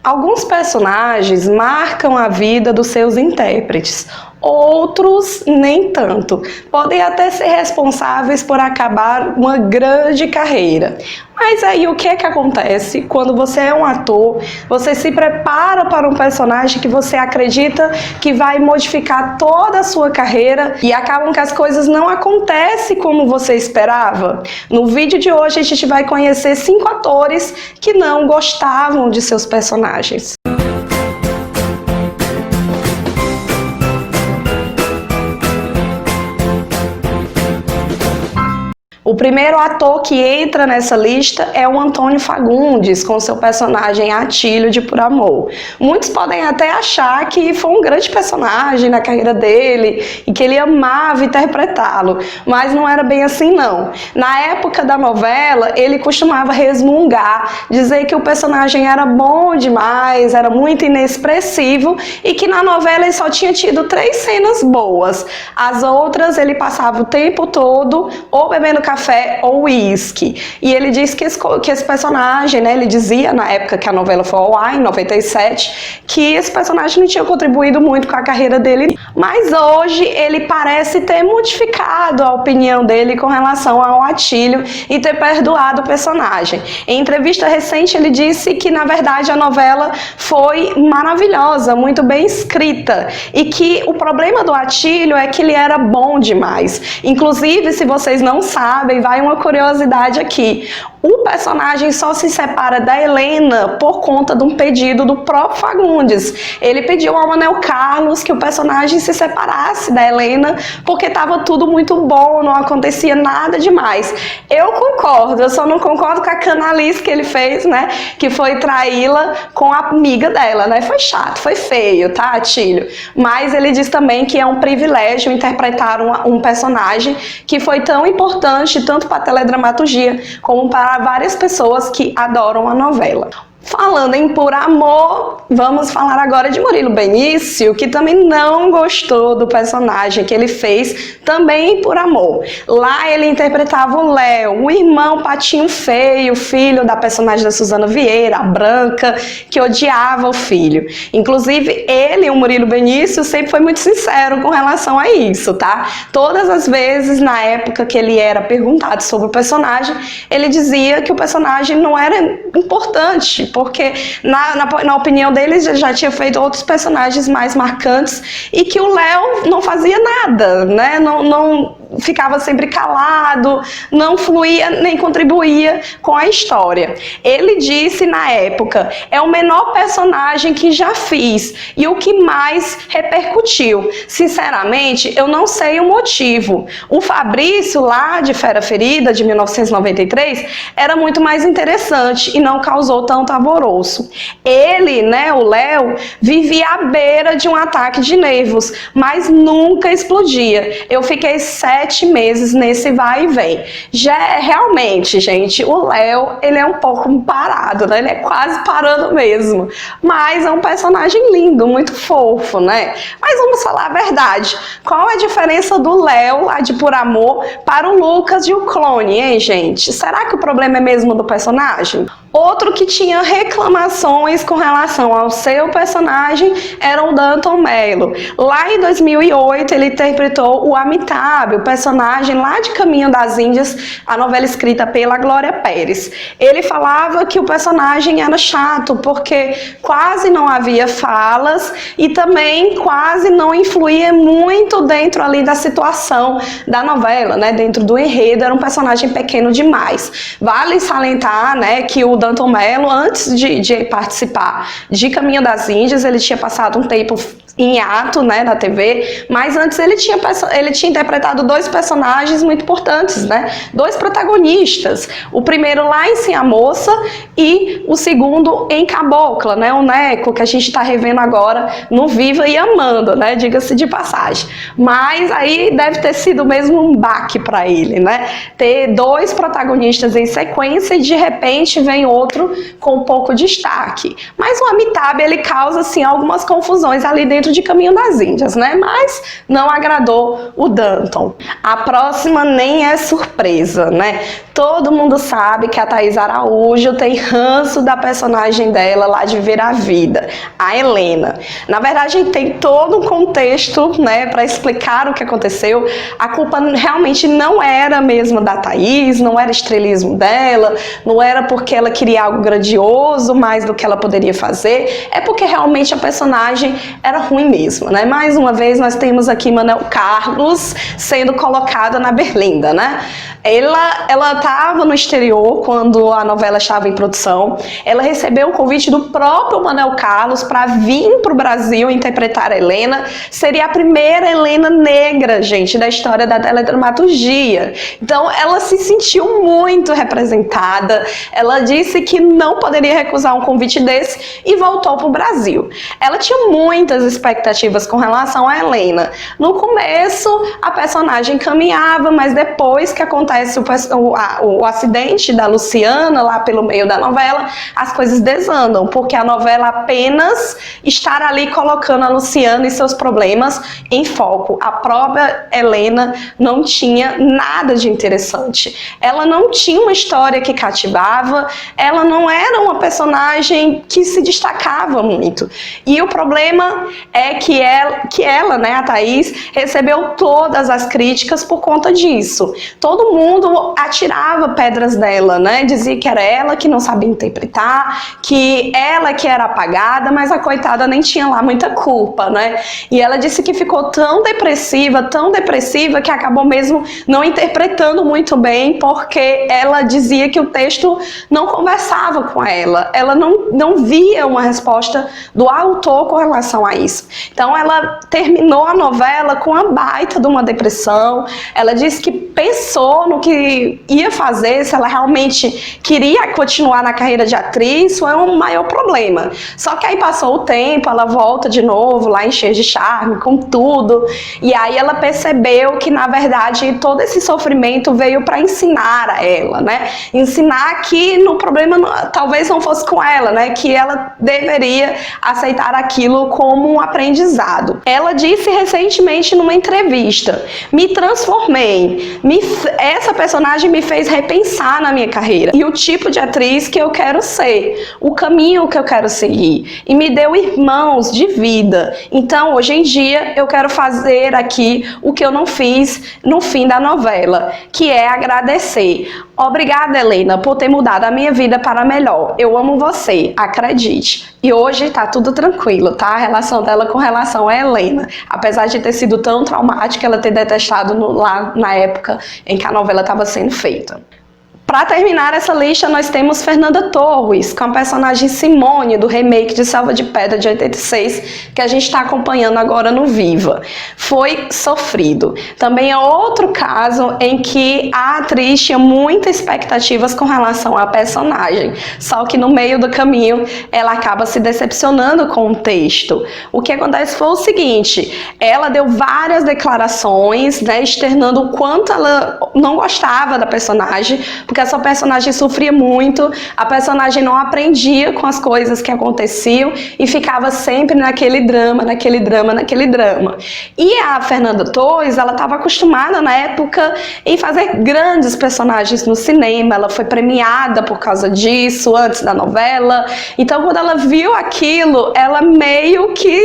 Alguns personagens marcam a vida dos seus intérpretes, outros nem tanto. Podem até ser responsáveis por acabar uma grande carreira. Mas aí o que é que acontece quando você é um ator, você se prepara para um personagem que você acredita que vai modificar toda a sua carreira e acabam que as coisas não acontecem como você esperava? No vídeo de hoje a gente vai conhecer 5 atores que não gostavam de seus personagens. O primeiro ator que entra nessa lista é o Antônio Fagundes, com seu personagem Atílio de Por Amor. Muitos podem até achar que foi um grande personagem na carreira dele e que ele amava interpretá-lo, mas não era bem assim não. Na época da novela, ele costumava resmungar, dizer que o personagem era bom demais, era muito inexpressivo e que na novela ele só tinha tido 3 cenas boas. As outras ele passava o tempo todo ou bebendo café ou uísque. E ele disse que esse personagem, né, ele dizia na época que a novela foi ao ar, em 97, que esse personagem não tinha contribuído muito com a carreira dele. Mas hoje ele parece ter modificado a opinião dele com relação ao Atílio e ter perdoado o personagem. Em entrevista recente ele disse que na verdade a novela foi maravilhosa, muito bem escrita e que o problema do Atílio é que ele era bom demais. Inclusive, se vocês não sabem, vai uma curiosidade aqui. O personagem só se separa da Helena por conta de um pedido do próprio Fagundes. Ele pediu ao Manuel Carlos que o personagem se separasse da Helena porque estava tudo muito bom, não acontecia nada demais. Eu concordo, eu só não concordo com a canalice que ele fez, né? Que foi traí-la com a amiga dela, né? Foi chato, foi feio, tá, Atílio? Mas ele diz também que é um privilégio interpretar um personagem que foi tão importante, tanto para a teledramaturgia como para várias pessoas que adoram a novela. Falando em Por Amor, vamos falar agora de Murilo Benício, que também não gostou do personagem que ele fez também em Por Amor. Lá ele interpretava o Léo, o irmão patinho feio, filho da personagem da Suzana Vieira, a Branca, que odiava o filho. Inclusive, ele, o Murilo Benício, sempre foi muito sincero com relação a isso, tá? Todas as vezes, na época que ele era perguntado sobre o personagem, ele dizia que o personagem não era importante, porque na opinião dele já tinha feito outros personagens mais marcantes e que o Léo não fazia nada, né? Não ficava sempre calado, não fluía nem contribuía com a história. Ele disse na época, é o menor personagem que já fiz e o que mais repercutiu. Sinceramente, eu não sei o motivo. O Fabrício, lá de Fera Ferida, de 1993, era muito mais interessante e não causou tanto alvoroço. Ele, né, o Léo, vivia à beira de um ataque de nervos, mas nunca explodia. Eu fiquei 7 meses nesse vai e vem. Já realmente, gente, o Léo, ele é um pouco parado, né? Ele é quase parando mesmo. Mas é um personagem lindo, muito fofo, né? Mas vamos falar a verdade. Qual a diferença do Léo, lá de Por Amor, para o Lucas e o Clone, hein, gente? Será que o problema é mesmo do personagem? Outro que tinha reclamações com relação ao seu personagem era o Danton Mello. Lá em 2008, ele interpretou o Amitabh, o personagem lá de Caminho das Índias, a novela escrita pela Glória Pérez. Ele falava que o personagem era chato, porque quase não havia falas e também quase não influía muito dentro ali da situação da novela, né? Dentro do enredo, era um personagem pequeno demais. Vale salientar, né, que o Danton Mello, antes de participar de Caminho das Índias, ele tinha passado um tempo em ato, né, na TV, mas antes ele tinha interpretado 2 personagens muito importantes, né, 2 protagonistas, o primeiro lá em Sim a Moça e o segundo em Cabocla, né, o Neco, que a gente está revendo agora no Viva e Amando, né, diga-se de passagem, mas aí deve ter sido mesmo um baque para ele, né, ter 2 protagonistas em sequência e de repente vem outro com pouco destaque, mas o Amitabh, ele causa assim algumas confusões ali dentro dentro de Caminho das Índias, né? Mas não agradou o Danton. A próxima nem é surpresa, né? Todo mundo sabe que a Thaís Araújo tem ranço da personagem dela lá de Ver a Vida, a Helena. Na verdade, tem todo um contexto, né, para explicar o que aconteceu. A culpa realmente não era mesmo da Thaís, não era estrelismo dela, não era porque ela queria algo grandioso, mais do que ela poderia fazer, é porque realmente a personagem era ruim mesmo, né? Mais uma vez, nós temos aqui Manuel Carlos sendo colocada na berlinda, né? Ela estava no exterior quando a novela estava em produção. Ela recebeu o convite do próprio Manuel Carlos para vir para o Brasil interpretar a Helena. Seria a primeira Helena negra, gente, da história da teledramaturgia. Então, ela se sentiu muito representada. Ela disse que não poderia recusar um convite desse e voltou para o Brasil. Ela tinha muitas expectativas com relação a Helena. No começo, a personagem caminhava, mas depois que acontece o acidente da Luciana lá pelo meio da novela, as coisas desandam, porque a novela apenas está ali colocando a Luciana e seus problemas em foco. A própria Helena não tinha nada de interessante. Ela não tinha uma história que cativava, ela não era uma personagem que se destacava muito. E o problema é que ela, né, a Thaís, recebeu todas as críticas por conta disso. Todo mundo atirava pedras dela, né? Dizia que era ela que não sabia interpretar, que ela que era apagada, mas a coitada nem tinha lá muita culpa, né? E ela disse que ficou tão depressiva, que acabou mesmo não interpretando muito bem, porque ela dizia que o texto não conversava com ela. Ela não via uma resposta do autor com relação a isso. Então ela terminou a novela com uma baita de uma depressão. Ela disse que pensou no que ia fazer, se ela realmente queria continuar na carreira de atriz, foi um maior problema. Só que aí passou o tempo, ela volta de novo lá em Cheia de Charme, com tudo, e aí ela percebeu que na verdade todo esse sofrimento veio para ensinar a ela, né? Ensinar que no problema talvez não fosse com ela, né? Que ela deveria aceitar aquilo como um aprendizado. Ela disse recentemente numa entrevista: me transformei, essa personagem me fez repensar na minha carreira e o tipo de atriz que eu quero ser, o caminho que eu quero seguir, e me deu irmãos de vida. Então, hoje em dia, eu quero fazer aqui o que eu não fiz no fim da novela, que é agradecer. Obrigada, Helena, por ter mudado a minha vida para melhor. Eu amo você, acredite. E hoje tá tudo tranquilo, tá? A relação dela com relação a Helena. Apesar de ter sido tão traumática, ela ter detestado lá na época em que a novela estava sendo feita. Para terminar essa lista, nós temos Fernanda Torres, com a personagem Simone, do remake de Selva de Pedra, de 86, que a gente está acompanhando agora no Viva. Foi sofrido. Também é outro caso em que a atriz tinha muitas expectativas com relação à personagem, só que no meio do caminho ela acaba se decepcionando com o texto. O que acontece foi o seguinte: ela deu várias declarações, né, externando o quanto ela não gostava da personagem, porque essa personagem sofria muito, a personagem não aprendia com as coisas que aconteciam e ficava sempre naquele drama. E a Fernanda Torres, ela estava acostumada na época em fazer grandes personagens no cinema, ela foi premiada por causa disso, antes da novela. Então, quando ela viu aquilo, ela meio que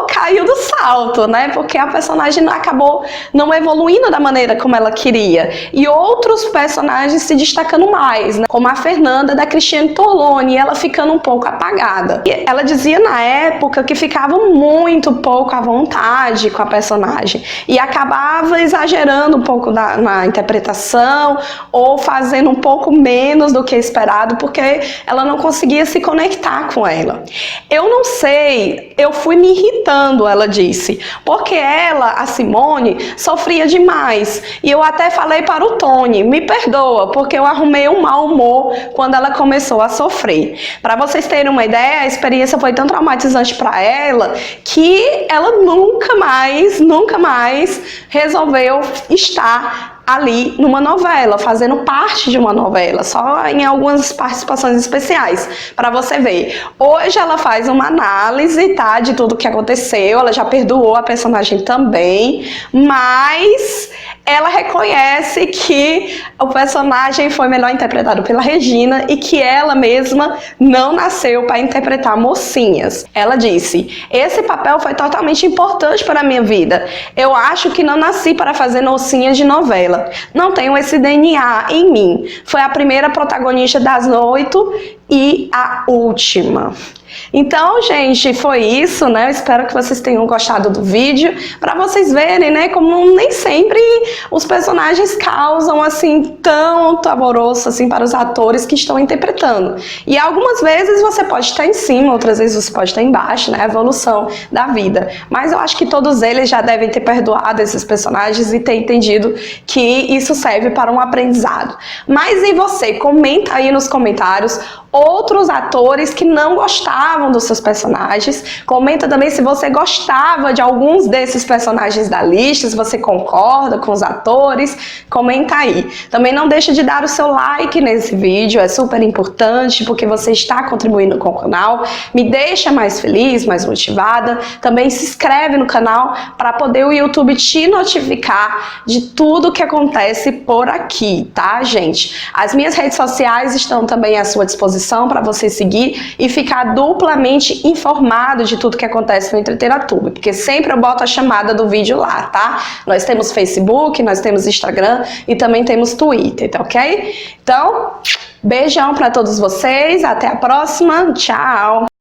caiu do salto, né? Porque a personagem acabou não evoluindo da maneira como ela queria. E outros personagens se destacando mais, né? Como a Fernanda, da Cristiane Torlone, ela ficando um pouco apagada. E ela dizia na época que ficava muito pouco à vontade com a personagem e acabava exagerando um pouco na interpretação ou fazendo um pouco menos do que esperado, porque ela não conseguia se conectar com ela. Eu não sei, eu fui me irritando, ela disse, porque ela, a Simone, sofria demais. E eu até falei para o Tony: me perdoa, porque eu arrumei um mau humor quando ela começou a sofrer. Para vocês terem uma ideia, a experiência foi tão traumatizante para ela que ela nunca mais resolveu estar ali numa novela, fazendo parte de uma novela, só em algumas participações especiais, para você ver. Hoje ela faz uma análise, tá, de tudo que aconteceu, ela já perdoou a personagem também, mas ela reconhece que o personagem foi melhor interpretado pela Regina e que ela mesma não nasceu para interpretar mocinhas. Ela disse: esse papel foi totalmente importante para a minha vida. Eu acho que não nasci para fazer mocinhas de novela. Não tenho esse DNA em mim. Foi a primeira protagonista das 8 e a última. Então, gente, foi isso, né? Eu espero que vocês tenham gostado do vídeo, para vocês verem, né, como nem sempre os personagens causam, assim, tanto alvoroço, assim, para os atores que estão interpretando. E algumas vezes você pode estar em cima, outras vezes você pode estar embaixo, né? A evolução da vida. Mas eu acho que todos eles já devem ter perdoado esses personagens e ter entendido que isso serve para um aprendizado. Mas e você? Comenta aí nos comentários outros atores que não gostavam dos seus personagens. Comenta também se você gostava de alguns desses personagens da lista, se você concorda com os atores, comenta aí. Também não deixa de dar o seu like nesse vídeo, é super importante porque você está contribuindo com o canal, me deixa mais feliz, mais motivada. Também se inscreve no canal para poder o YouTube te notificar de tudo que acontece por aqui, tá, gente? As minhas redes sociais estão também à sua disposição para você seguir e ficar duplamente informado de tudo que acontece no Entretenatube, porque sempre eu boto a chamada do vídeo lá, tá? Nós temos Facebook, nós temos Instagram e também temos Twitter, tá ok? Então, beijão para todos vocês, até a próxima, tchau!